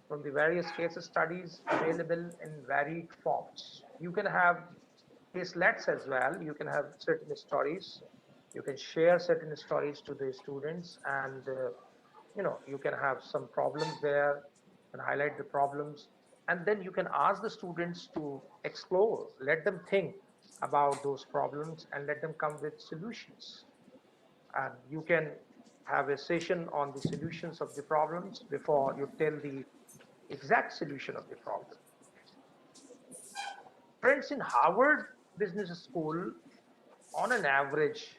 from the various case studies available in varied forms. You can have caselets as well. You can have certain stories. You can share certain stories to the students, and you can have some problems there and highlight the problems, and then you can ask the students to explore. Let them think about those problems and let them come with solutions. And you can have a session on the solutions of the problems before you tell the exact solution of the problem. Friends, in Harvard Business School, on an average,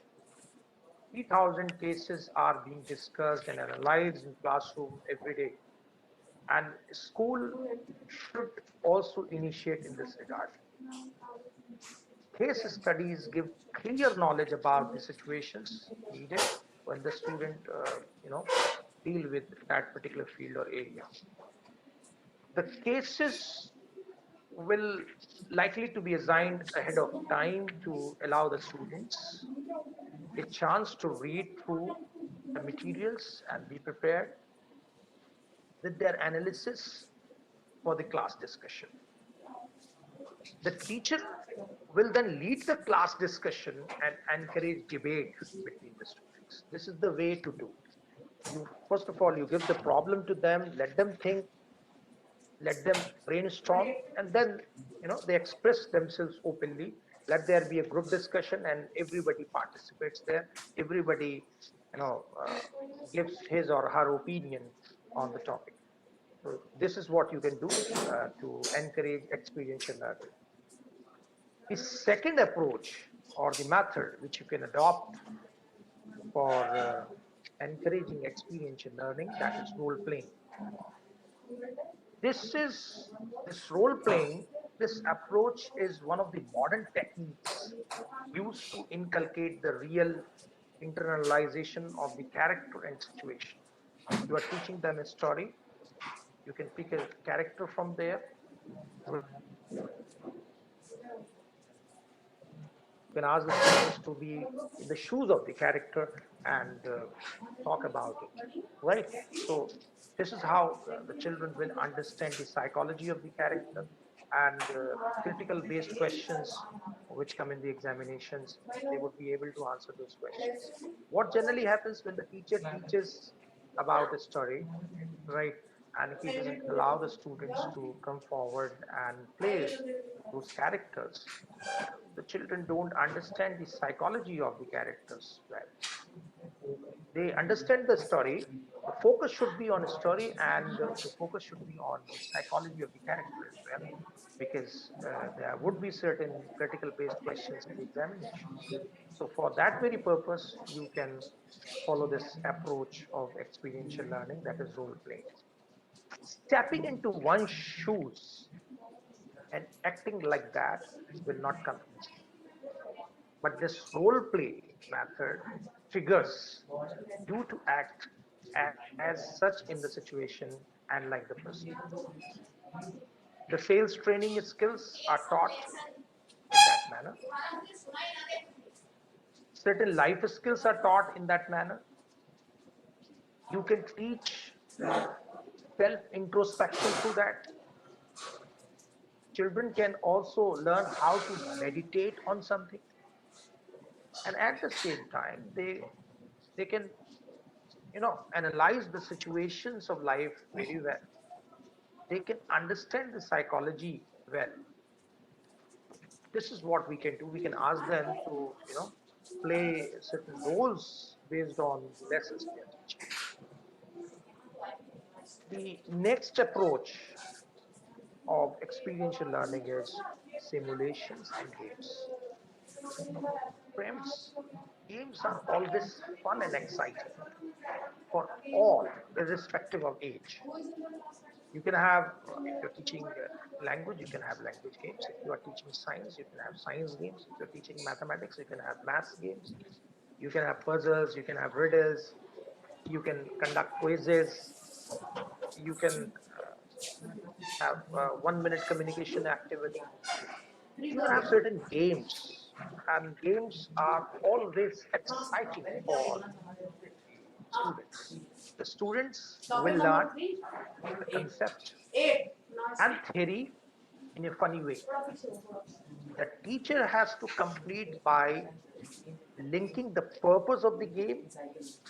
3,000 cases are being discussed and analyzed in classroom every day. And school should also initiate in this regard. Case studies give clear knowledge about the situations needed when the student, deal with that particular field or area. The cases will likely to be assigned ahead of time to allow the students a chance to read through the materials and be prepared with their analysis for the class discussion. The teacher will then lead the class discussion and encourage debate between the students. This is the way to do. You first of all you give the problem to them, let them think, let them brainstorm, and then they express themselves openly. Let there be a group discussion and everybody participates there. Everybody gives his or her opinion on the topic. So this is what you can do to encourage experiential learning. The second approach or the method which you can adopt for encouraging experiential learning, that is role playing. This role playing, this approach is one of the modern techniques used to inculcate the real internalization of the character and situation. You are teaching them a story, you can pick a character from there. You can ask the students to be in the shoes of the character and talk about it, right? So this is how the children will understand the psychology of the character, and critical based questions which come in the examinations, they would be able to answer those questions. What generally happens when the teacher teaches about a story, right, and he doesn't allow the students to come forward and play those characters, the children don't understand the psychology of the characters well. They understand the story. The focus should be on a story, and the focus should be on the psychology of the character as well, because there would be certain critical based questions in the examinations. So for that very purpose, you can follow this approach of experiential learning, that is role playing. Stepping into one's shoes and acting like that will not come easy. But this role play method triggers you to act as such in the situation and like the person. The sales training skills are taught in that manner. Certain life skills are taught in that manner. You can teach self introspection through that. Children can also learn how to meditate on something, and at the same time they can analyze the situations of life very well. They can understand the psychology well. This is what we can do. We can ask them to play certain roles based on the lessons they are teaching. The next approach of experiential learning is simulations and games. Friends, games are always fun and exciting for all, irrespective of age. You can have, if you're teaching language, you can have language games. If you are teaching science, you can have science games. If you're teaching mathematics, you can have maths games. You can have puzzles, you can have riddles, you can conduct quizzes, you can have 1 minute communication activity. You can have certain games, and games are always exciting for students. The students will learn the concept and theory in a funny way. The teacher has to complete by linking the purpose of the game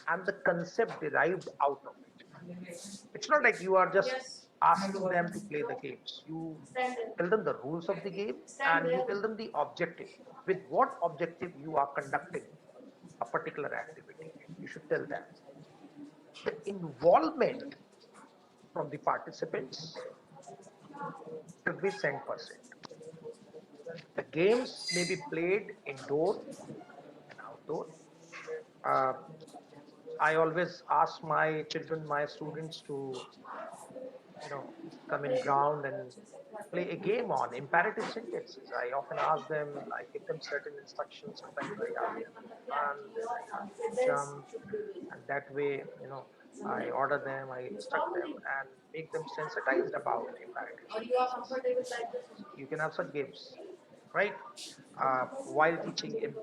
and the concept derived out of it. It's not like you are just asking them to play the games. You tell them the rules of the game and you tell them the objective. With what objective you are conducting a particular activity. You should tell them. The involvement from the participants should be 10%. The games may be played indoor and outdoor. Uh, I always ask my children, my students to, you know, come in ground and play a game on imperative sentences. I often ask them, I give them certain instructions. Sometimes I ask them to run, then I ask them to jump, and that way, I order them, I instruct them, and make them sensitized about imperative sentences. You can have such games, right? While teaching in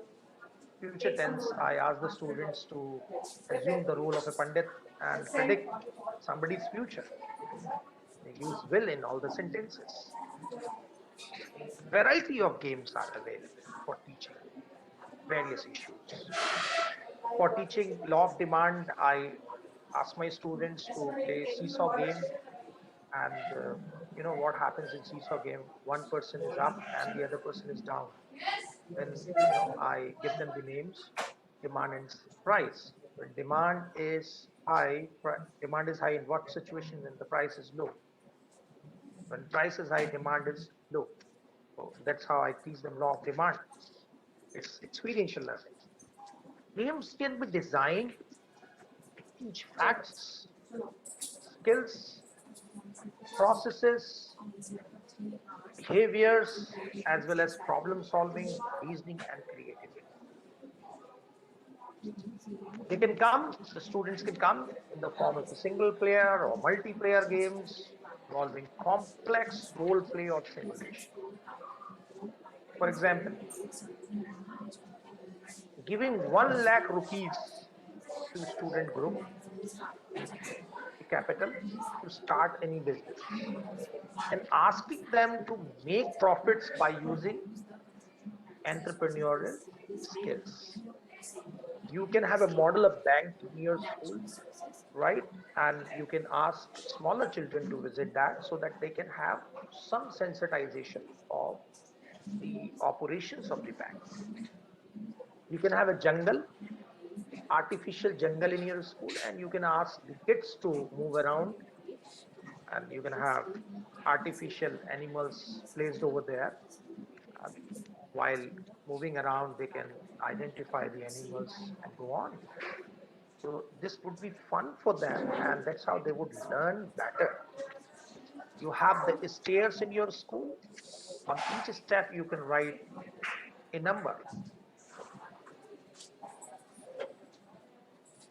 future tense, I ask the students to assume the role of a pandit and predict somebody's future. They use will in all the sentences. Variety of games are available for teaching various issues. For teaching law of demand, I ask my students to play Seesaw Game, and what happens in Seesaw Game? One person is up and the other person is down. Then I give them the names, demand and price. When demand is high in what situation? When the price is low. When price is high, demand is low. So that's how I teach them law of demand. It's experiential learning. Games can be designed to teach facts, skills, processes, behaviors, as well as problem solving, reasoning, and creativity. The students can come in the form of a single player or multiplayer games involving complex role play or simulation. For example, giving 1 lakh rupees to student group, a capital, to start any business, and asking them to make profits by using entrepreneurial skills. You can have a model of bank in your school, right? And you can ask smaller children to visit that so that they can have some sensitization of the operations of the bank. You can have a jungle, artificial jungle in your school, and you can ask the kids to move around, and you can have artificial animals placed over there. Uh, while moving around, they can identify the animals and go on. So this would be fun for them, and that's how they would learn better. You have the stairs in your school. On each step, you can write a number.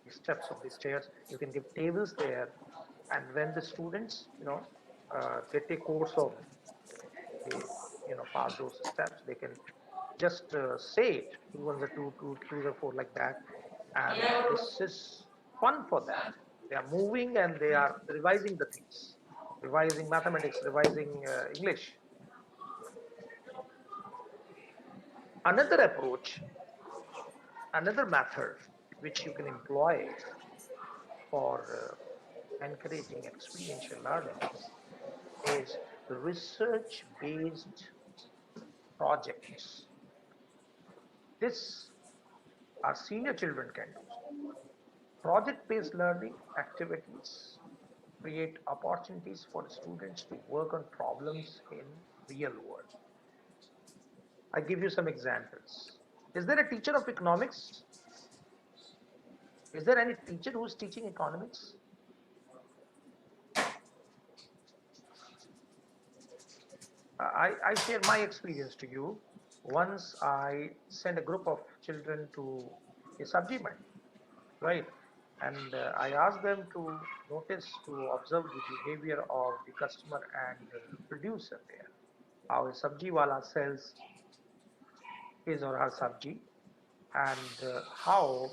The steps of the stairs. You can give tables there, and when the students, they take course of, they, pass those steps. They can just say it. Two ones are two, two twos are four, like that, and this is fun for them. They are moving and they are revising the things, revising mathematics, revising English. Another approach, another method which you can employ for encouraging experiential learning is research-based projects. This our senior children can do. Project-based learning activities create opportunities for students to work on problems in real world. I give you some examples. Is there a teacher of economics? Is there any teacher who is teaching economics? I share my experience to you. Once I sent a group of children to a sabji mandi, right? And I asked them to notice, to observe the behavior of the customer and the producer there. How a sabji wala sells his or her sabji, and how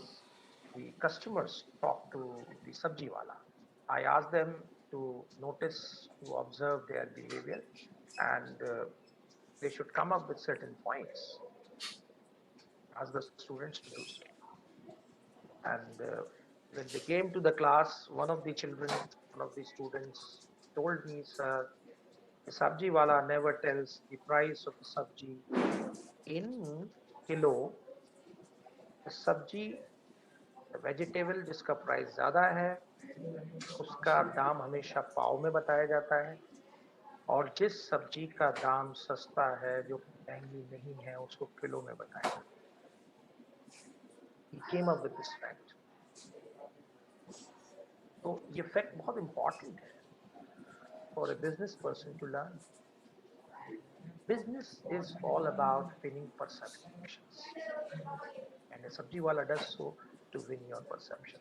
the customers talk to the sabji wala. I ask them to notice, to observe their behavior, and they should come up with certain points. Ask the students to do so. And when they came to the class, one of the children, one of the students told me, sir, the sabji wala never tells the price of the sabji in kilo. The sabji, the vegetable जिसका price ज्यादा है उसका दाम हमेशा पाव में बताया जाता है और जिस सब्जी का दाम सस्ता है जो महंगी नहीं है उसको किलो में बताया जाता है. He came up with this fact. तो ये फैक्ट बहुत इंपॉर्टेंट है for a business person to learn. Business is all about winning perceptions, and a sabji wala does so to win your perception.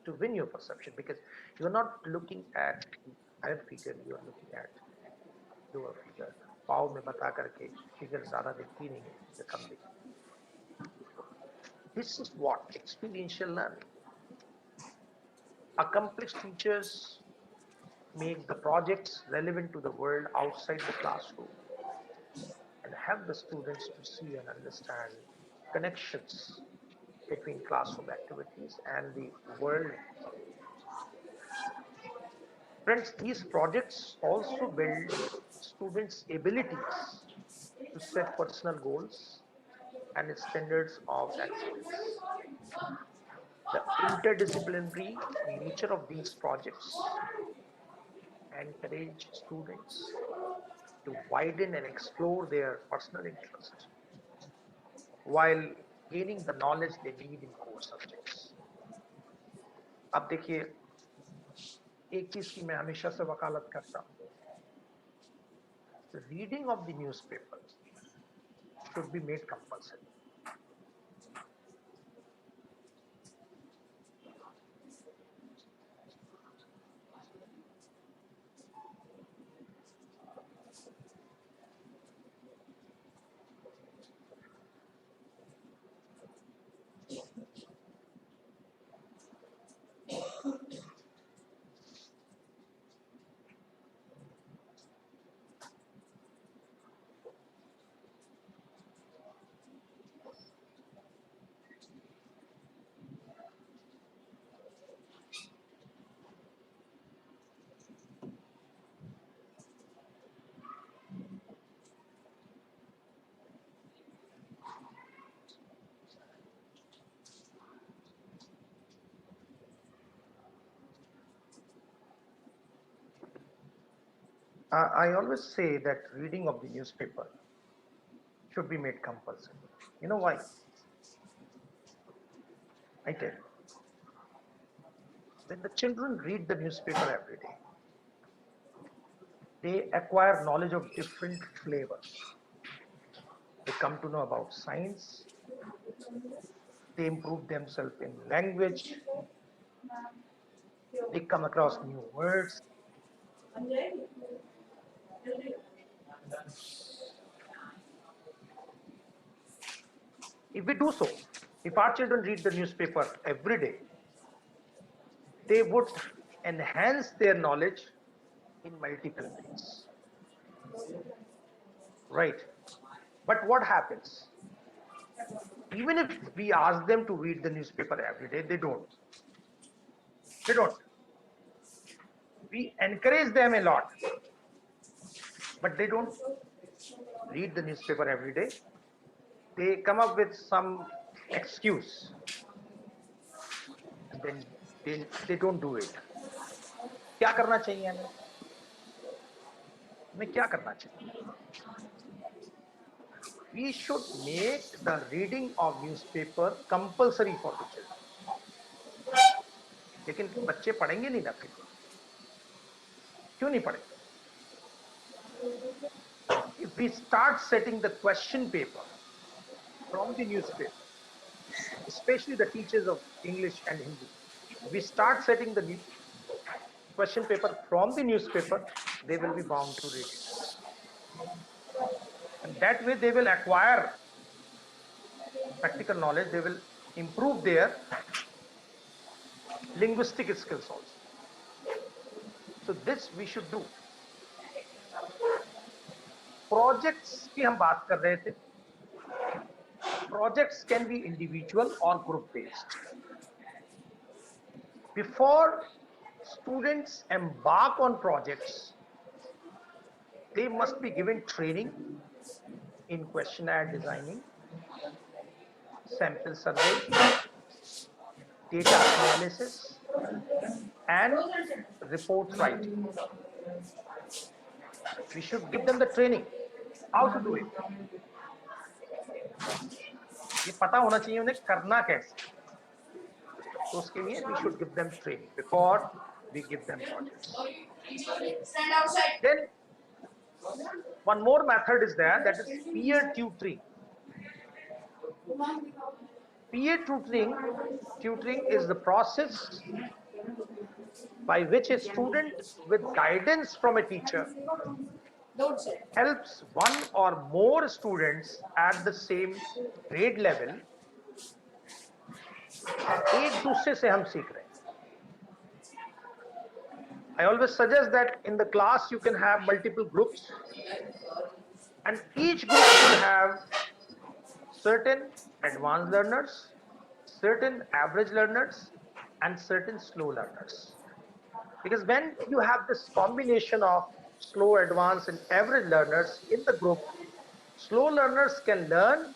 To win your perception, because you're not looking at the higher figure, you're looking at lower figure. पाव में बता करके figure ज्यादा दिखती नहीं है, figure कम दिखती है. This is what experiential learning. Accomplished teachers make the projects relevant to the world outside the classroom and help the students to see and understand connections between classroom activities and the world. Friends, these projects also build students' abilities to set personal goals and standards of excellence. The interdisciplinary nature of these projects encourage students to widen and explore their personal interests while gaining the knowledge they need in core subjects. अब देखिए, एक चीज की मैं हमेशा से वकालत करता हूँ. The reading of the newspaper should be made compulsory. I always say that reading of the newspaper should be made compulsory. You know why? I tell you. When the children read the newspaper every day, they acquire knowledge of different flavors. They come to know about science, they improve themselves in language, they come across new words. If we do so, if our children read the newspaper every day, they would enhance their knowledge in multiple ways. Right? But what happens? Even if we ask them to read the newspaper every day, they don't. They don't. We encourage them a lot, but they don't read the newspaper every day. They come up with some excuse, and then they don't do it. क्या करना चाहिए हमें? हमें क्या करना चाहिए? We should make the reading of newspaper compulsory for the children. लेकिन बच्चे पढ़ेंगे नहीं ना फिर. क्यों नहीं पढ़ेंगे? If we start setting the question paper from the newspaper, especially the teachers of English and Hindi, we start setting the question paper from the newspaper, they will be bound to read it. And that way they will acquire practical knowledge, they will improve their linguistic skills also. So this we should do. Projects की हम बात कर रहे थे. Projects can be individual or group based. Before students embark on projects, they must be given training in questionnaire designing, sample survey, data analysis, and report writing. We should give them the training how to do it. ये पता होना चाहिए उन्हें करना कैसे. तो उसके लिए we should give them training before we give them projects. Then one more method is there, that is peer tutoring. Peer tutoring is the process by which a student with guidance from a teacher helps one or more students at the same grade level. एक दूसरे से हम सीख रहे हैं. I always suggest that in the class you can have multiple groups, and each group should have certain advanced learners, certain average learners, and certain slow learners. Because when you have this combination of slow, advanced, and average learners in the group, slow learners can learn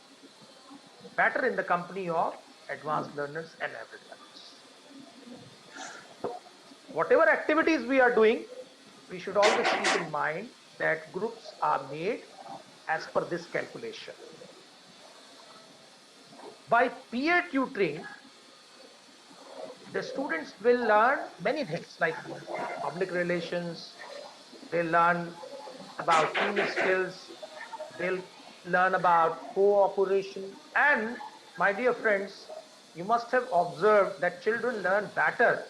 better in the company of advanced learners and average learners. Whatever activities we are doing, we should always keep in mind that groups are made as per this calculation. By peer tutoring, the students will learn many things like public relations, they'll learn about team skills, they'll learn about cooperation, and my dear friends, you must have observed that children learn better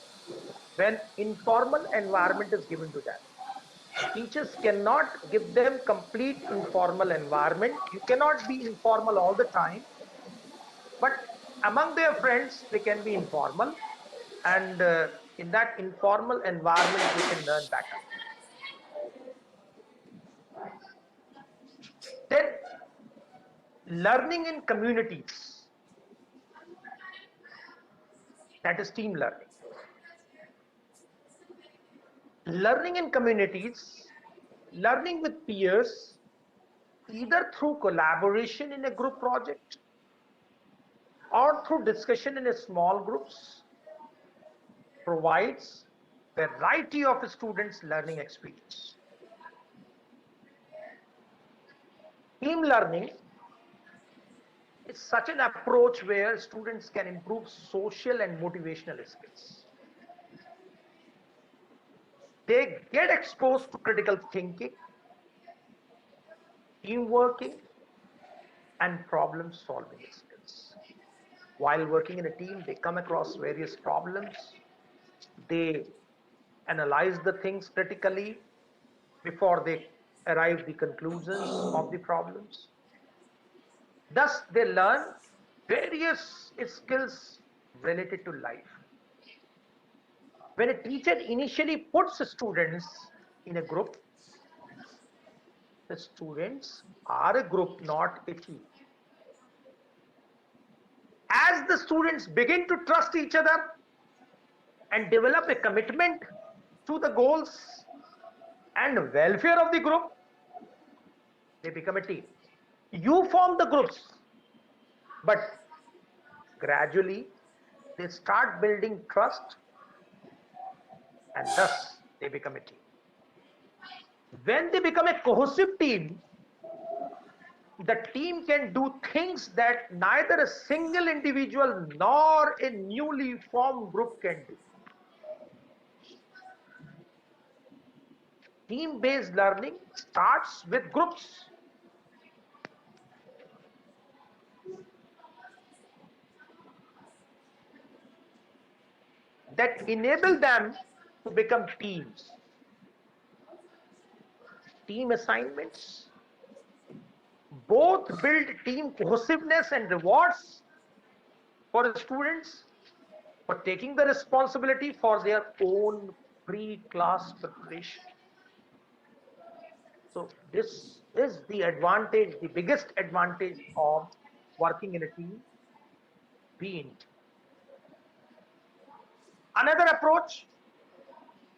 when informal environment is given to them. Teachers cannot give them complete informal environment. You cannot be informal all the time, but among their friends they can be informal, and in that informal environment they can learn better. Then learning in communities, that is team learning. Learning in communities, learning with peers, either through collaboration in a group project or through discussion in a small groups, provides a variety of students' learning experience. Team learning is such an approach where students can improve social and motivational skills. They get exposed to critical thinking, team working, and problem solving skills. While working in a team, they come across various problems. They analyze the things critically before they arrive the conclusions of the problems. Thus, they learn various skills related to life. When a teacher initially puts students in a group, the students are a group, not a team. As the students begin to trust each other and develop a commitment to the goals and welfare of the group, they become a team. You form the groups, but gradually they start building trust, and thus they become a team. When they become a cohesive team, the team can do things that neither a single individual nor a newly formed group can do. Team-based learning starts with groups. That enable them to become teams. Team assignments both build team cohesiveness and rewards for the students, for taking the responsibility for their own pre-class preparation. So this is the advantage, the biggest advantage of working in a team, being. Another approach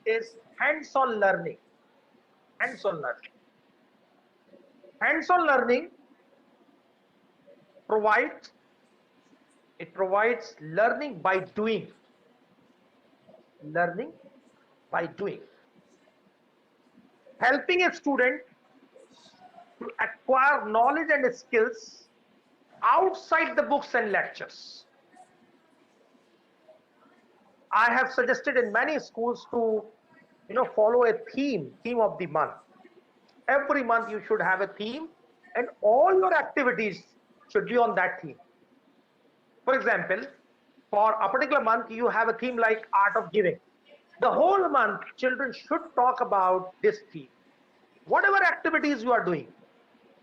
is hands-on learning. Hands-on learning. Hands-on learning provides provides learning by doing. Learning by doing. Helping a student to acquire knowledge and skills outside the books and lectures. I have suggested in many schools to follow a theme of the month. Every month you should have a theme and all your activities should be on that theme. For example, for a particular month you have a theme like art of giving. The whole month children should talk about this theme. Whatever activities you are doing,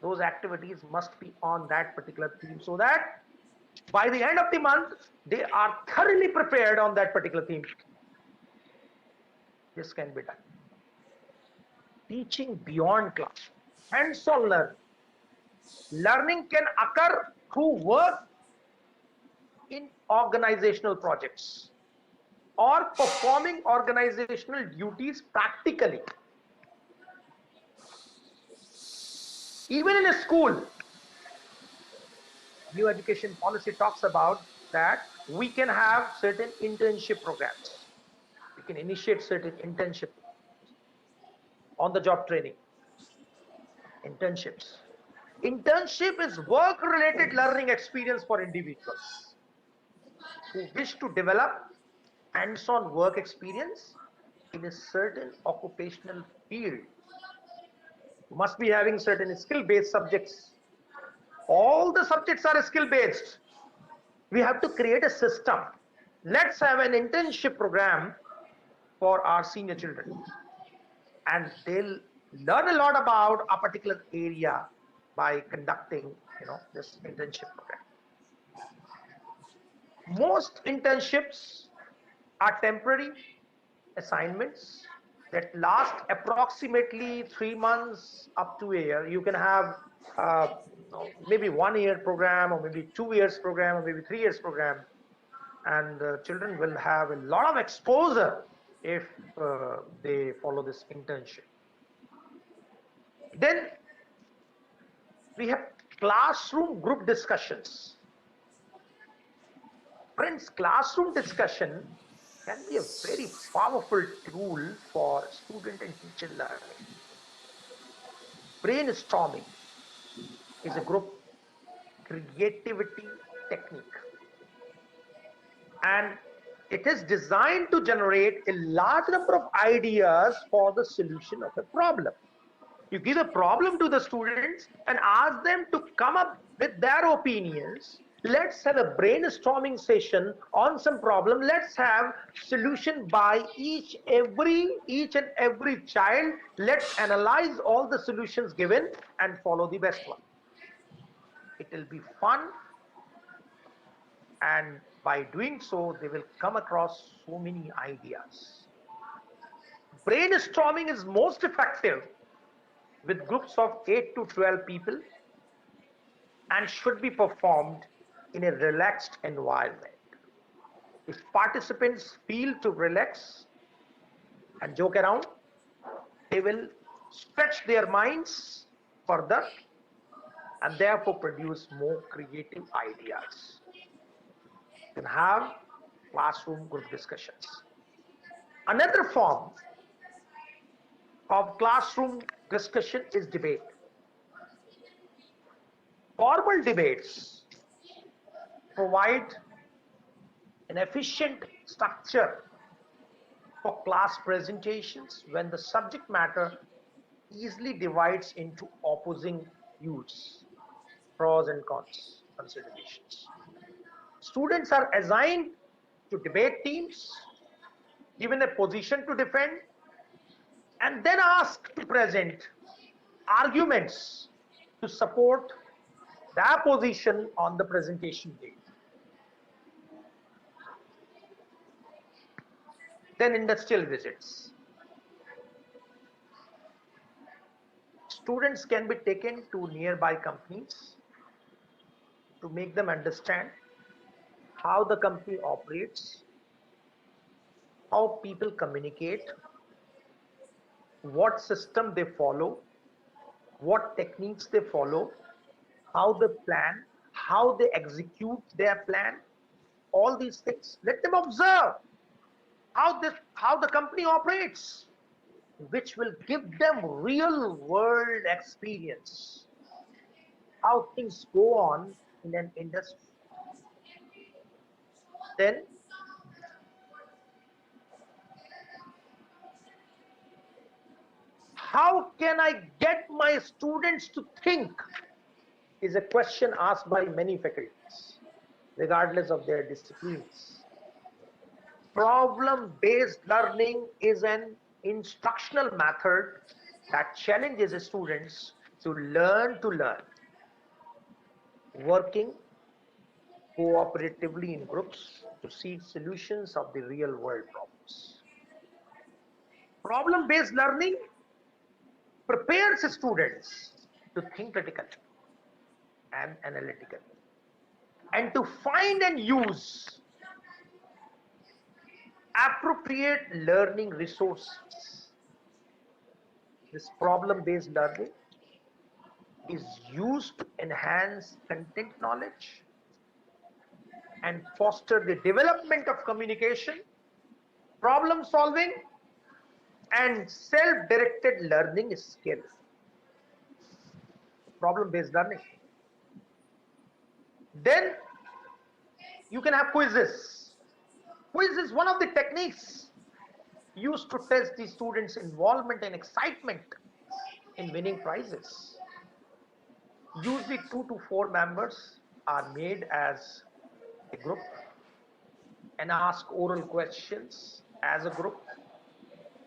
those activities must be on that particular theme, so that by the end of the month they are thoroughly prepared on that particular theme. This can be done. Teaching beyond class, hands-on learning. Learning can occur through work in organizational projects or performing organizational duties practically. Even in a school, new education policy talks about that we can have certain internship programs. We can initiate certain internship, on the job training, internships. Internship is work-related learning experience for individuals who wish to develop hands-on work experience in a certain occupational field. You must be having certain skill-based subjects. All the subjects are skill-based. We have to create a system. Let's have an internship program for our senior children, and they'll learn a lot about a particular area by conducting this internship program. Most internships are temporary assignments that last approximately 3 months up to a year. You can have maybe 1 year program, or maybe 2 years program, or maybe 3 years program, and children will have a lot of exposure if they follow this internship. Then we have classroom group discussions. Friends, classroom discussion can be a very powerful tool for student and teacher learning. Brainstorming is a group creativity technique, and it is designed to generate a large number of ideas for the solution of a problem. You give a problem to the students and ask them to come up with their opinions. Let's have a brainstorming session on some problem. Let's have solution by each and every child. Let's analyze all the solutions given and follow the best one. It will be fun, and by doing so they will come across so many ideas. Brainstorming is most effective with groups of 8 to 12 people and should be performed in a relaxed environment. If participants feel to relax and joke around, they will stretch their minds further and therefore produce more creative ideas. You can have classroom group discussions. Another form of classroom discussion is debate. Formal debates provide an efficient structure for class presentations when the subject matter easily divides into opposing views, pros and cons considerations. Students are assigned to debate teams, given a position to defend, and then asked to present arguments to support their position on the presentation day. Then industrial visits. Students can be taken to nearby companies to make them understand how the company operates, how people communicate, what system they follow, what techniques they follow, how they plan, how they execute their plan, all these things. Let them observe how the company operates, which will give them real world experience, how things go on in an industry. Then how can I get my students to think is a question asked by many faculties, regardless of their disciplines. Problem based learning is an instructional method that challenges students to learn, working cooperatively in groups to seek solutions of the real world problems. Problem based learning prepares students to think critically and analytically and to find and use appropriate learning resources. This problem based learning is used to enhance content knowledge and foster the development of communication, problem solving, and self directed learning skill. Problem based learning. Then you can have quizzes. Quiz is one of the techniques used to test the students' involvement and excitement in winning prizes. Usually 2 to 4 members are made as a group and ask oral questions as a group.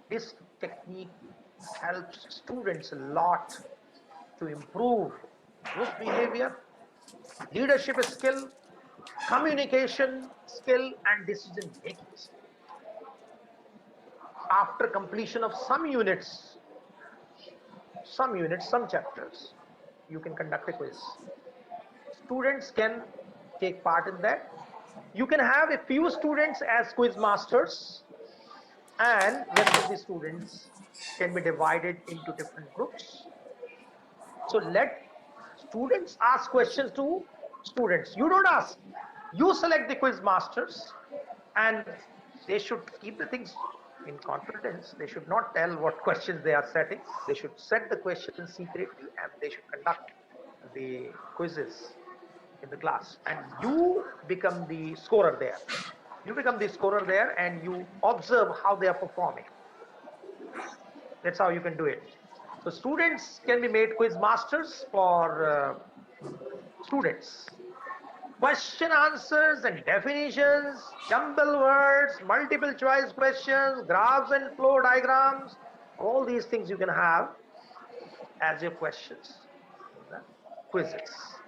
This technique helps students a lot to improve group behavior, leadership skill, communication skill, and decision making skill. After completion of some chapters, you can conduct a quiz. Students can take part in that. You can have a few students as quiz masters, and rest of the students can be divided into different groups. So let students ask questions to students. You don't ask. You select the quiz masters, and they should keep the things in confidence. They should not tell what questions they are setting. They should set the questions secretly, and they should conduct the quizzes in the class. And you become the scorer there. You become the scorer there, and you observe how they are performing. That's how you can do it. So students can be made quiz masters for students. Question answers and definitions, jumble words, multiple choice questions, graphs and flow diagrams, all these things you can have as your questions, quizzes.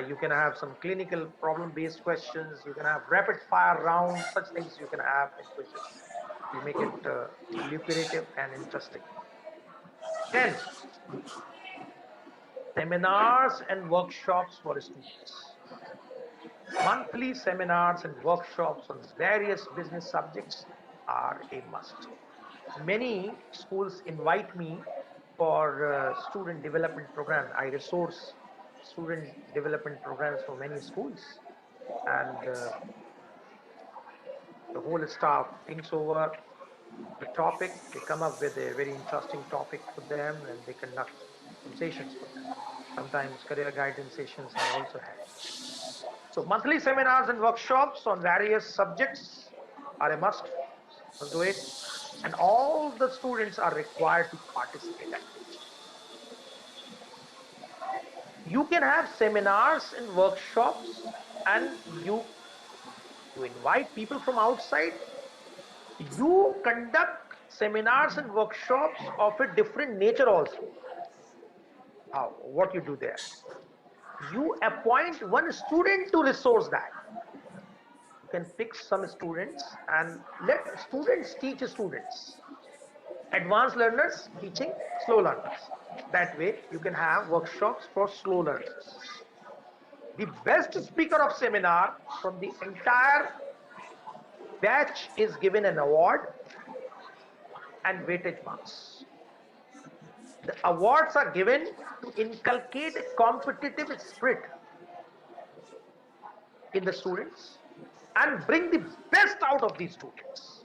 You can have some clinical problem-based questions. You can have rapid-fire rounds. Such things you can have in quizzes. You make it lucrative and interesting. Then, seminars and workshops for students. Monthly seminars and workshops on various business subjects are a must. Many schools invite me for student development programs. I resource student development programs for many schools, and the whole staff thinks over the topic. They come up with a very interesting topic for them, and they conduct some sessions for them. Sometimes career guidance sessions are also had. So monthly seminars and workshops on various subjects are a must. Do it, and all the students are required to participate actively. You can have seminars and workshops, and you invite people from outside. You conduct seminars and workshops of a different nature also. How? What you do there? You appoint one student to resource that. can pick some students and let students teach students. Advanced learners teaching slow learners. That way, you can have workshops for slow learners. The best speaker of seminar from the entire batch is given an award and weightage marks. The awards are given to inculcate a competitive spirit in the students and bring the best out of these students.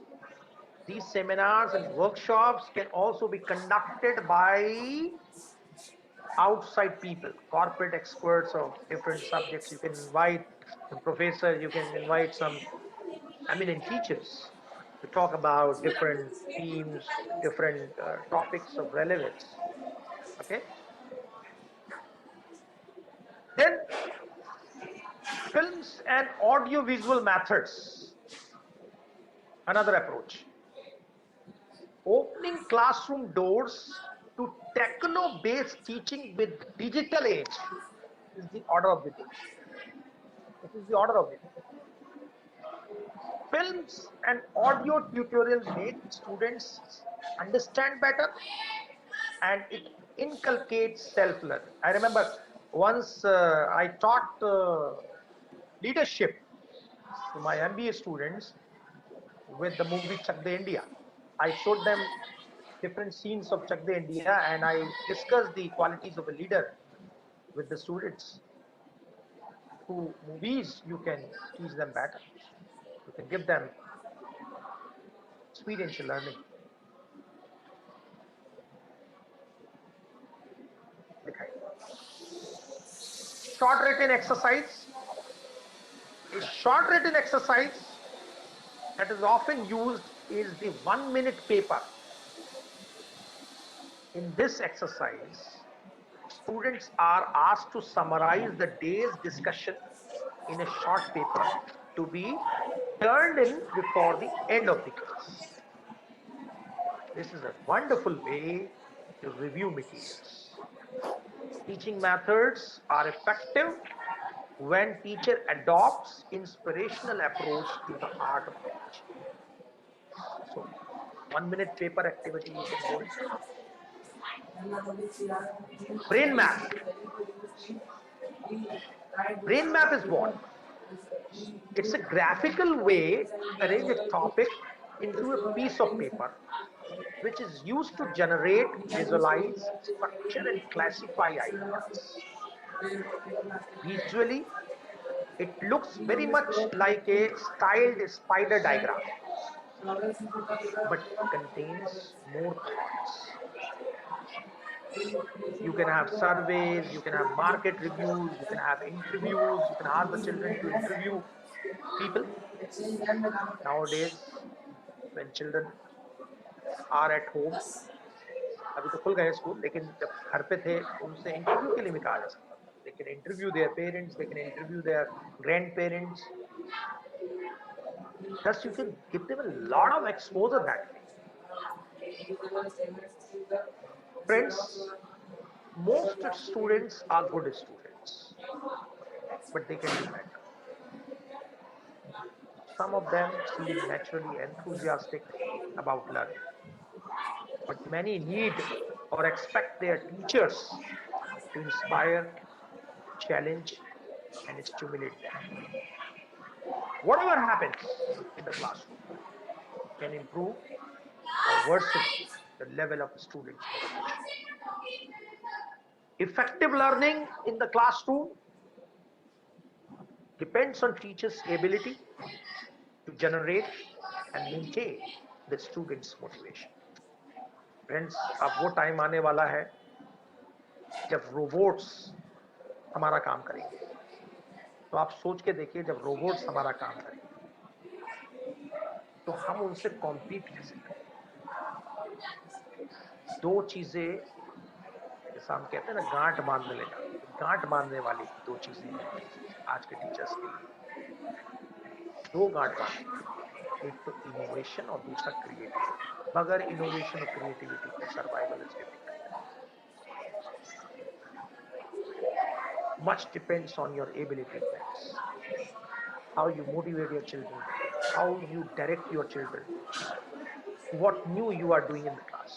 These seminars and workshops can also be conducted by outside people, corporate experts of different subjects. You can invite some professor, you can invite some eminent teachers to talk about different themes, different topics of relevance. Okay. Then films and audiovisual methods, another approach. Opening classroom doors to techno-based teaching with digital age is the order of the day. This is the order of the day. Films and audio tutorial make students understand better and it inculcates self-learning. I remember once I taught leadership to my MBA students with the movie Chak De India. I showed them different scenes of Chak De India and I discussed the qualities of a leader with the students. Through movies, you can teach them better. You can give them experiential learning. Short written exercise. A short written exercise that is often used is the 1 minute paper. In this exercise, students are asked to summarize the day's discussion in a short paper to be turned in before the end of the class. This is a wonderful way to review materials. Teaching methods are effective when teacher adopts inspirational approach to the art of teaching. So 1 minute paper activity you can go into. Brain map. Brain map is what? It's a graphical way to arrange a topic into a piece of paper, which is used to generate, visualize, structure, and classify ideas. Visually, it looks very much like a styled spider diagram, but contains more thoughts. You can have surveys, you can have market reviews, you can have interviews, you can ask the children to interview people. Nowadays, when children are at home, अभी तो खुल गए school लेकिन जब घर पे थे उनसे इंटरव्यू के लिए भी कहा जा सकता था. They can interview their parents, they can interview their grandparents. Thus, you can give them a lot of exposure that way. Friends, most students are good students, but they can do better. Some of them seem naturally enthusiastic about learning, but many need or expect their teachers to inspire, challenge, and stimulate them. Whatever happens in the classroom can improve or worsen the level of the student's motivation. Effective learning in the classroom depends on teachers' ability to generate and maintain the student's motivation. Friends, अब वो time आने वाला है जब robots हमारा काम करेंगे. तो आप सोच के देखिए, जब रोबोट्स हमारा काम करेंगे तो हम उनसे कॉम्पीट कैसे करें. दो चीजें, जैसा हम कहते हैं ना, गांठ बांधने लेना, गांठ बांधने वाली दो चीजें हैं आज के टीचर्स के लिए. दो गांठ बांधने, एक तो इनोवेशन और दूसरा क्रिएटिविटी. बगैर इनोवेशन और क्रिएटिविटी के survival is difficult. Much depends on your ability, friends. how you motivate your children, how you direct your children, what new you are doing in the class.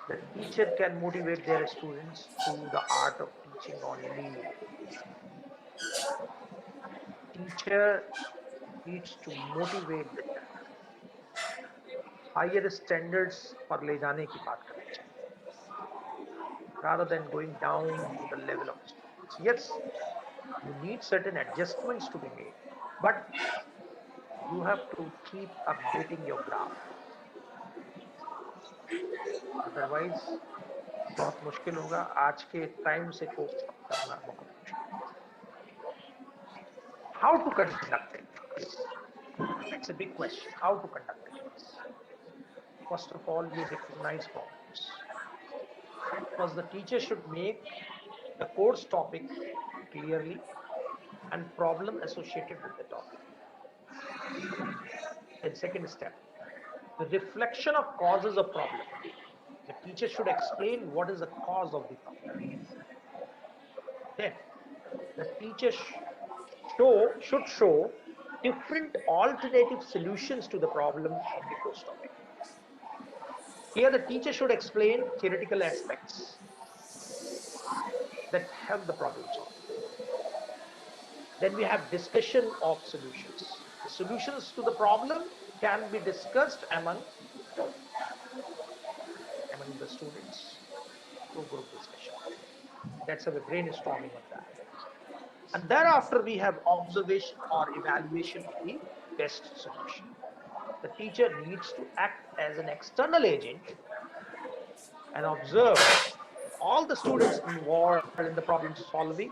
The teacher can motivate their students through the art of teaching only. Teacher needs to motivate the children. Higher standards पर ले जाने की बात करनी चाहिए rather than going down to the level of students. Yes, you need certain adjustments to be made, but you have to keep updating your graph. Otherwise, बहुत मुश्किल होगा. आज के टाइम से कोप करना बहुत मुश्किल. How to conduct a class? That's a big question. How to conduct a class? First of all, you recognize problems. First, the teacher should make the course topic clearly and problem associated with the topic. Then second step, the reflection of causes of problem. The teacher should explain what is the cause of the problem. Then the teacher should show different alternative solutions to the problem of the course topic. Here the teacher should explain theoretical aspects that help the problem solving. Then we have discussion of solutions. The solutions to the problem can be discussed among the students through group discussion. Let's have a brainstorming on that. And thereafter we have observation or evaluation of the best solution. The teacher needs to act as an external agent and observe all the students involved in the problem solving,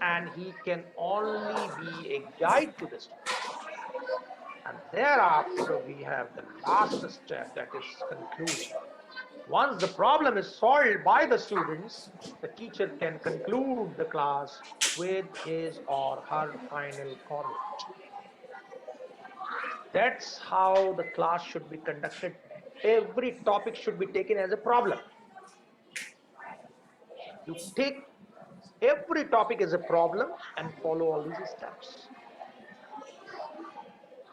and he can only be a guide to the students. And thereafter we have the last step, that is conclusion. Once the problem is solved by the students, the teacher can conclude the class with his or her final comment. That's how the class should be conducted. Every topic should be taken as a problem. You take every topic as a problem and follow all these steps.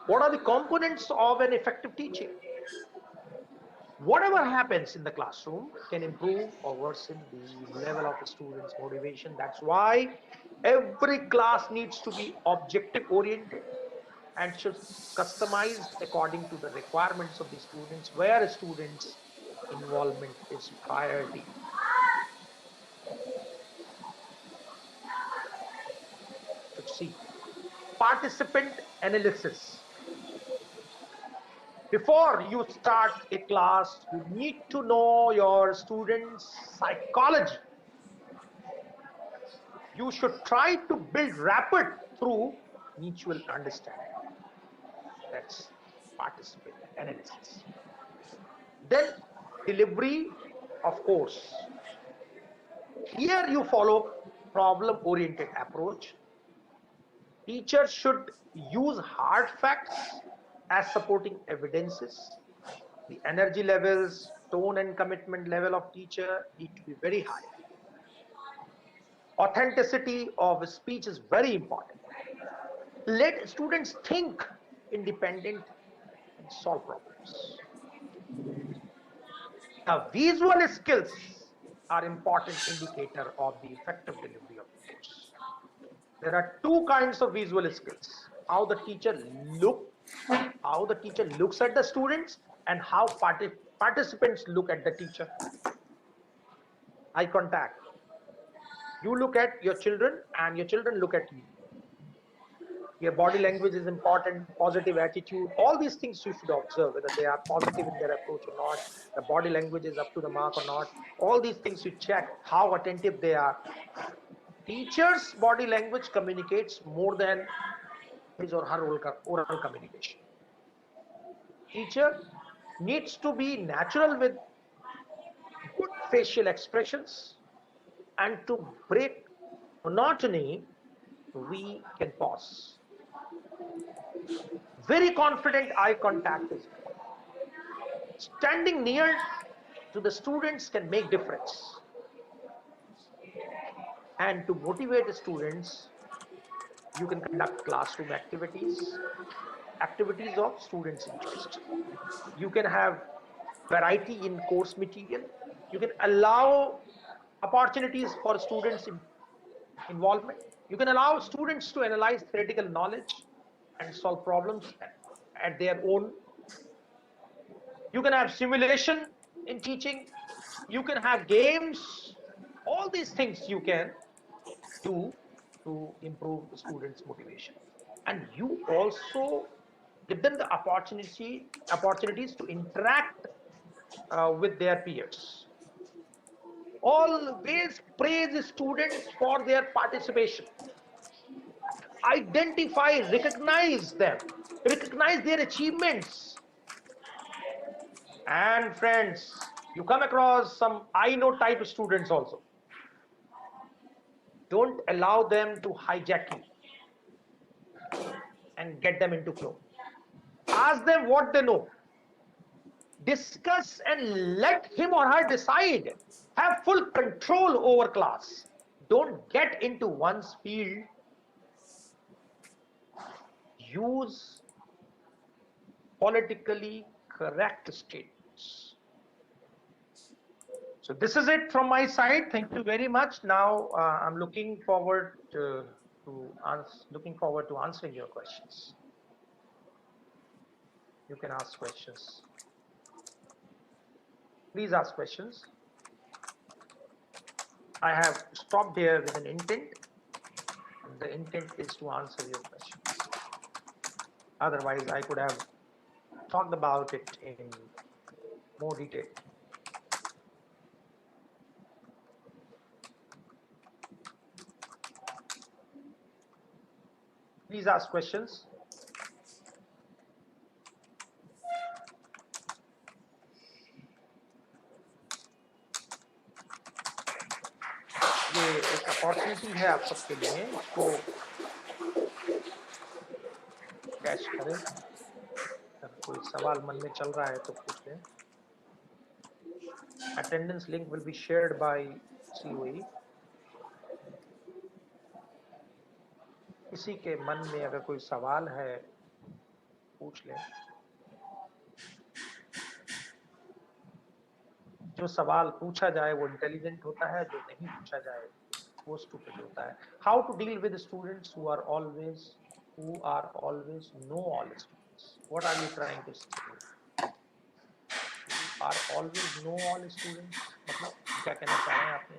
What are the components of an effective teaching? Whatever happens in the classroom can improve or worsen the level of a student's motivation. That's why every class needs to be objective oriented and should customized according to the requirements of the students, where a student's involvement is priority. Should see participant analysis. Before you start a class, you need to know your students' psychology. You should try to build rapport through mutual understanding. That's participant analysis. Then delivery of course. Here you follow problem-oriented approach. Teachers should use hard facts as supporting evidences. The energy levels, tone and commitment level of teacher need to be very high. Authenticity of speech is very important. Let students think independent and solve problems. The visual skills are important indicator of the effective delivery of the course. There are two kinds of visual skills: how the teacher looks at the students, and how participants look at the teacher. Eye contact. You look at your children and your children look at you. Your body language is important, positive attitude, all these things you should observe, whether they are positive in their approach or not, the body language is up to the mark or not. All these things you check, how attentive they are. Teacher's body language communicates more than his or her oral communication. Teacher needs to be natural with good facial expressions, and to break monotony, we can pause. Very confident eye contact is important. Standing near to the students can make difference. And to motivate the students, You can conduct classroom activities of students' interest. You can have variety in course material. You can allow opportunities for students' involvement. You can allow students to analyze theoretical knowledge and solve problems at their own. You can have simulation in teaching. You can have games. All these things you can do to improve the students' motivation. And you also give them the opportunities to interact with their peers. Always praise students for their participation. Identify, recognize them, recognize their achievements. And friends, you come across some I know type students also. Don't allow them to hijack you and get them into flow. Ask them what they know. Discuss and let him or her decide. Have full control over class. Don't get into one's field. Use politically correct statements. So this is it from my side. Thank you very much. Now I'm looking forward to answering your questions. You can ask questions. Please ask questions. I have stopped here with an intent. The intent is to answer your questions. Otherwise, I could have talked about it in more detail. Please ask questions. ये एक opportunity है आप सबके लिए, इसको catch करें. अगर कोई सवाल मन में चल रहा है तो पूछ लें. Attendance link will be shared by COE. किसी के मन में अगर कोई सवाल है पूछ लें. जो सवाल पूछा जाए वो इंटेलिजेंट होता है, जो नहीं पूछा जाए वो स्टूपिड होता है. How to deal with students who are always know all students. What are you trying to say? Are always know all students मतलब क्या कहना चाह रहे हैं आपने?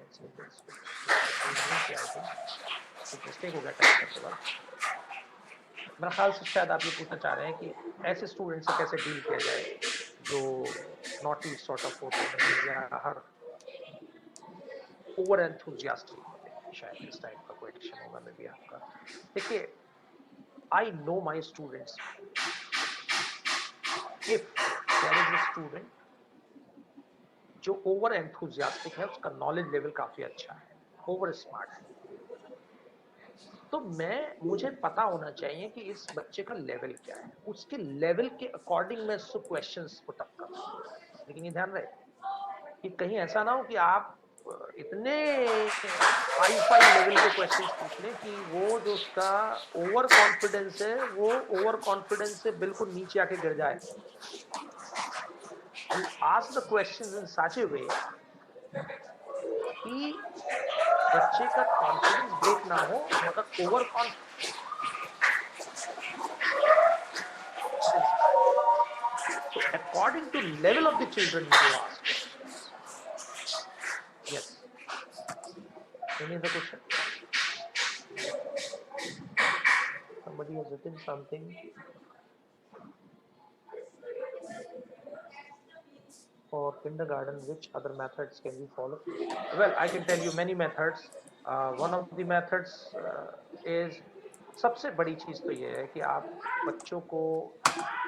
कुछ मिस्टेक हो गया टाइप करते वक्त. मेरा ख्याल से शायद आप ये पूछना चाह रहे हैं कि ऐसे स्टूडेंट से कैसे डील किया जाए जो नॉटी सॉर्ट ऑफ होते हैं या हर ओवर एंथुजियास्टिक होते हैं. शायद इस टाइप का क्वेश्चन होगा मे बी आपका. देखिए, I know my students. If there is a student जो ओवर एंथुजियास्टिक है, उसका नॉलेज लेवल काफी अच्छा है, ओवर स्मार्ट है, तो मुझे पता होना चाहिए कि इस बच्चे का लेवल क्या है. उसके लेवल के अकॉर्डिंग मैं उसको क्वेश्चंस पुट अप करूँ. लेकिन ये ध्यान रहे कि कहीं ऐसा ना हो कि आप इतने हाई लेवल के क्वेश्चंस पूछ लें कि वो जो उसका ओवर कॉन्फिडेंस है वो ओवर कॉन्फिडेंस से बिल्कुल नीचे आके गिर जाए. You ask the questions in such a way कि बच्चे का कॉन्फिडेंस ब्रेक ना हो, मगर over confidence. So according to level of the children, you ask questions. Yes. Any other question? Somebody has written something. For kindergarten, which other methods can we follow? Well, I can tell you many methods. One of the methods is, सबसे बड़ी चीज तो ये है कि आप बच्चों को,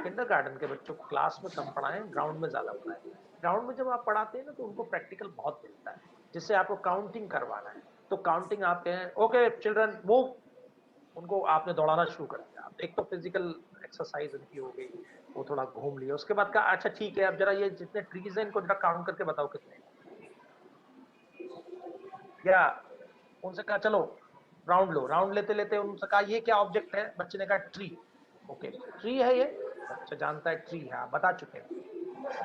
किंडरगार्टन के बच्चों को क्लास में कम पढ़ाएं, ग्राउंड में ज्यादा पढ़ाएं. ग्राउंड में जब आप पढ़ाते हैं ना तो उनको प्रैक्टिकल बहुत मिलता है. जिससे आपको काउंटिंग करवाना है तो काउंटिंग आप कहें ओके चिल्ड्रन मूव, उनको आपने दौड़ाना शुरू कर दिया. एक तो फिजिकल एक्सरसाइज उनकी हो गई, वो थोड़ा घूम लिया. उसके बाद कहा अच्छा ठीक है, अब जरा ये जितने ट्रीज हैं इनको जरा काउंट करके बताओ कितने. या उनसे कहा चलो राउंड लो, राउंड लेते लेते उनसे कहा ये क्या ऑब्जेक्ट है, बच्चे ने कहा ट्री। ओके, ट्री है ये, बच्चा जानता है ट्री है, आप बता चुके हैं।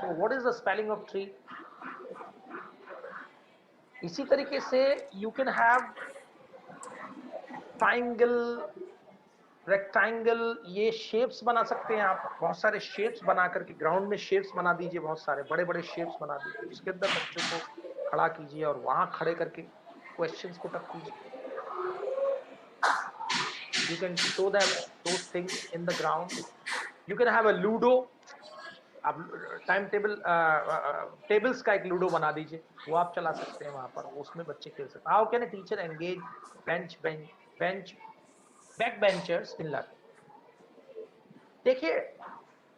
तो what is the spelling of tree? इसी तरीके से you can have triangle, rectangle, ये शेप्स बना सकते हैं आप, बहुत सारे शेप्स बना करके ग्राउंड में शेप्स बना दीजिए, बहुत सारे बड़े बड़े शेप्स बना दीजिए, उसके अंदर बच्चों को खड़ा कीजिए और वहां खड़े करके क्वेश्चंस पुट अप कीजिए। You can show them those things in the ground. You can have a ludo, आप टाइम टेबल टेबल्स का एक लूडो बना दीजिए, वो आप चला सकते हैं वहां पर, उसमें बच्चे खेल सकते हैं। How can a teacher engage bench back benchers in learning? देखिए,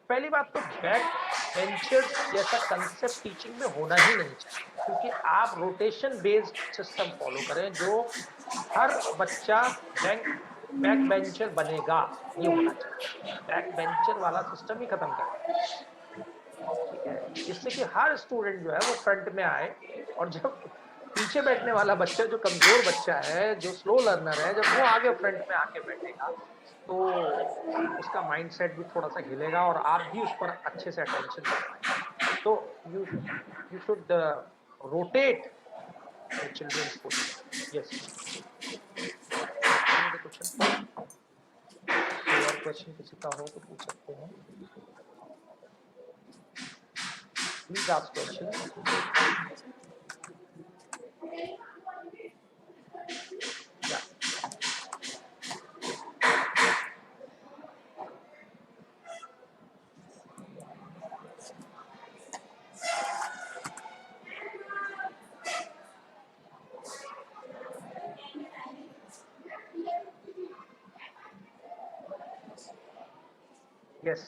पहली बात तो बैक बेंचर्स जैसा कंसेप्ट टीचिंग में होना ही नहीं चाहिए, क्योंकि आप रोटेशन बेस्ड सिस्टम फॉलो करें, जो हर बच्चा बैक बेंचर बनेगा, ये होना चाहिए। बैक बेंचर वाला सिस्टम ही खत्म करें, ठीक है, जिससे कि हर स्टूडेंट जो है वो फ्रंट में आए, और जब पीछे बैठने वाला बच्चा, जो कमजोर बच्चा है, जो स्लो लर्नर है, जब वो आगे फ्रंट में आके बैठेगा तो उसका माइंडसेट भी थोड़ा सा हिलेगा और आप भी उस पर अच्छे से अटेंशन दे पाएंगे। तो you should rotate the children's position. Yes, question, कोई और क्वेश्चन किसी का हो तो पूछ सकते हैं, please ask question. Yes.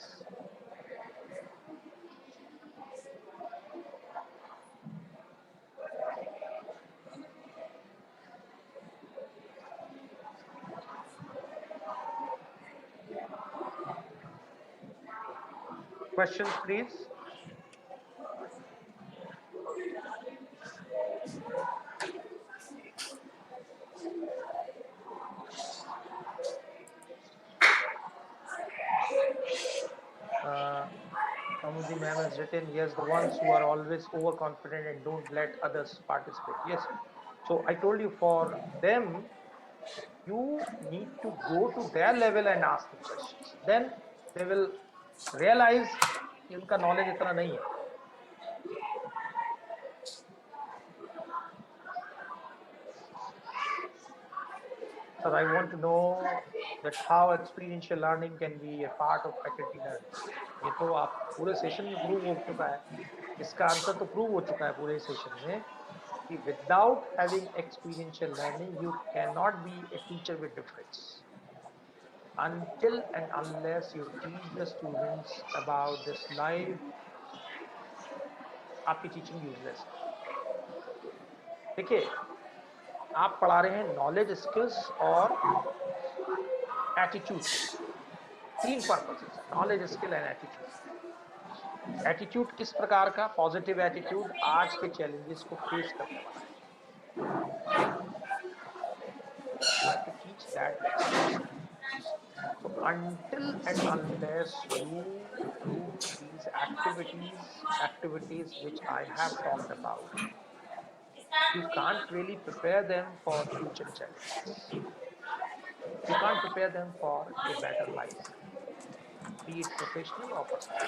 Questions, please. Kamuji ma'am has written, yes, the ones who are always overconfident and don't let others participate. Yes. So I told you, for them, you need to go to their level and ask the questions. Then they will realize कि उनका knowledge इतना नहीं है. Sir, I want to know that how experiential learning can be a part of faculty learning. ये तो आप पूरे session में प्रूव हो चुका है, इसका आंसर तो प्रूव हो चुका है पूरे सेशन में कि without having experiential learning you cannot be a teacher with difference. Until and unless you teach the students about this live, आपकी टीचिंग यूजलेस है। देखिए, आप पढ़ा रहे हैं नॉलेज, स्किल्स और एटीट्यूड, तीन पर्पसेस है, knowledge, skill and attitude. Attitude किस प्रकार का? पॉजिटिव एटीट्यूड, आज के चैलेंजेस को फेस करने वाला। You have to teach that lesson. So until and unless you do these activities which I have talked about, you can't really prepare them for future challenges. You can't prepare them for a better life, be it professional or personal.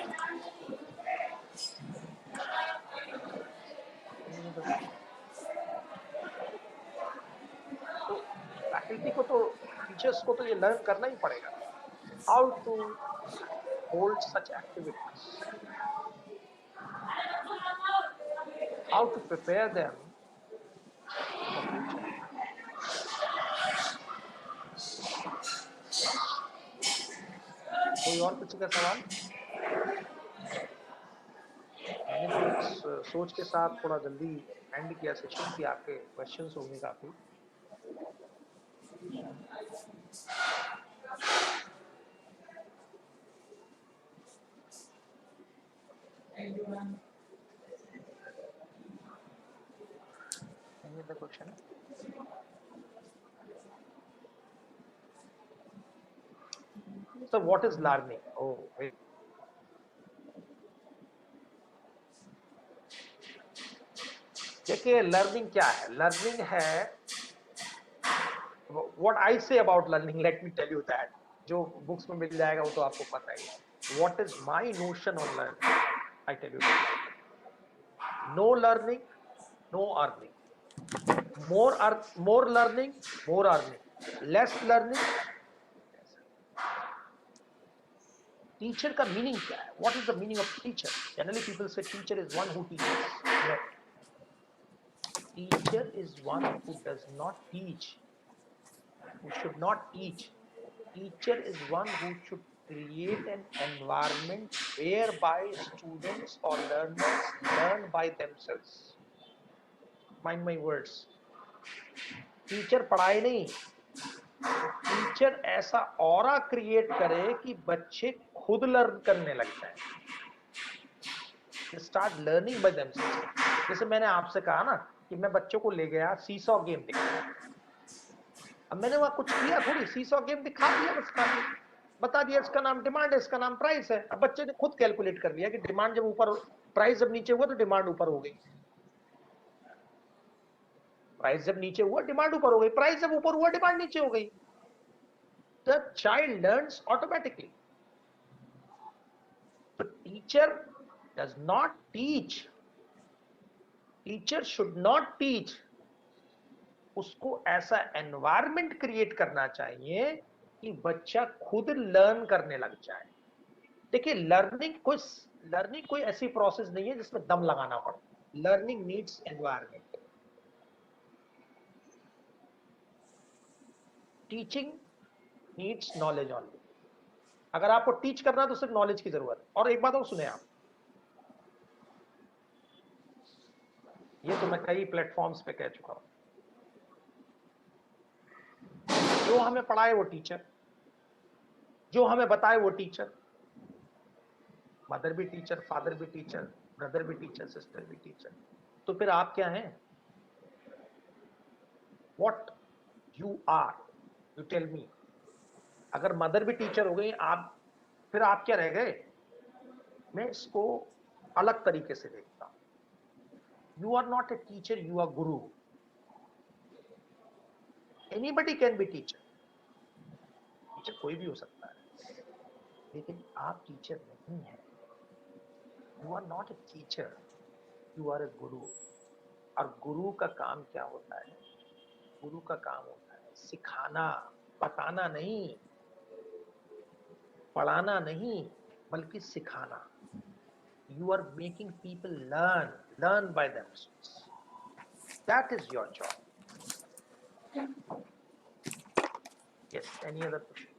तो faculty को तो, teachers को तो ये learn करना ही पड़ेगा, how to hold such activities, how to prepare them for future. कोई और किसी का सवाल? मैंने तो इस सोच के साथ थोड़ा जल्दी एंड किया सेशन कि आपके क्वेश्चंस होंगे काफी। Any other question? So what is learning? Oh, देखिए लर्निंग क्या है? लर्निंग है, what I say about learning, let me tell you that. जो बुक्स में मिल जाएगा वो तो आपको पता ही है. What is my notion on learning? I tell you that. No learning, no earning. More learning, more earning. Less learning. Teacher का meaning क्या है? What is the meaning of teacher? Generally people say teacher is one who teaches. No. Teacher is one who does not teach, who should not teach. Teacher is one who should create an environment whereby students or learners learn by themselves. Mind my words. Teacher पढ़ाए नहीं, teacher ऐसा aura create करे कि बच्चे खुद learn करने लग जाए. Start learning by themselves. जैसे मैंने आपसे कहा ना कि मैं बच्चों को ले गया सीसॉ गेम दिखाया. अब मैंने वहां कुछ किया थोड़ी, सीसॉ गेम दिखा दिया, बस बता दिया इसका नाम डिमांड है, इसका नाम प्राइस है. अब बच्चे ने खुद कैलकुलेट कर लिया कि डिमांड जब ऊपर, प्राइस जब नीचे हुआ तो डिमांड ऊपर हो गई. प्राइस जब नीचे हुआ डिमांड ऊपर हो गई, प्राइस जब ऊपर हुआ डिमांड नीचे हो गई. The child learns automatically. The teacher does not teach. Teacher should not teach. उसको ऐसा एनवायरमेंट क्रिएट करना चाहिए कि बच्चा खुद लर्न करने लग जाए. देखिए लर्निंग कोई ऐसी प्रोसेस नहीं है जिसमें दम लगाना पड़े. Learning needs environment. Teaching needs knowledge only. अगर आपको टीच करना है तो सिर्फ नॉलेज की जरूरत है. और एक बात और सुने आप, ये तो मैं कई प्लेटफॉर्म्स पे कह चुका हूं. जो हमें पढ़ाए वो टीचर, जो हमें बताए वो टीचर. मदर भी टीचर, फादर भी टीचर, ब्रदर भी टीचर, सिस्टर भी टीचर. तो फिर आप क्या हैं? What you are, you tell me. अगर मदर भी टीचर हो गई आप, फिर आप क्या रह गए? मैं इसको अलग तरीके से देखता हूं. You are not a teacher, you are guru. Anybody can be teacher. Teacher कोई भी हो सकता है, लेकिन आप टीचर नहीं है. You are not a teacher, you are a guru. और गुरु का काम क्या होता है? गुरु का काम होता है सिखाना, बताना नहीं, पढ़ाना नहीं, बल्कि सिखाना. You are making people learn by themselves. That is your job. Yes, any other question?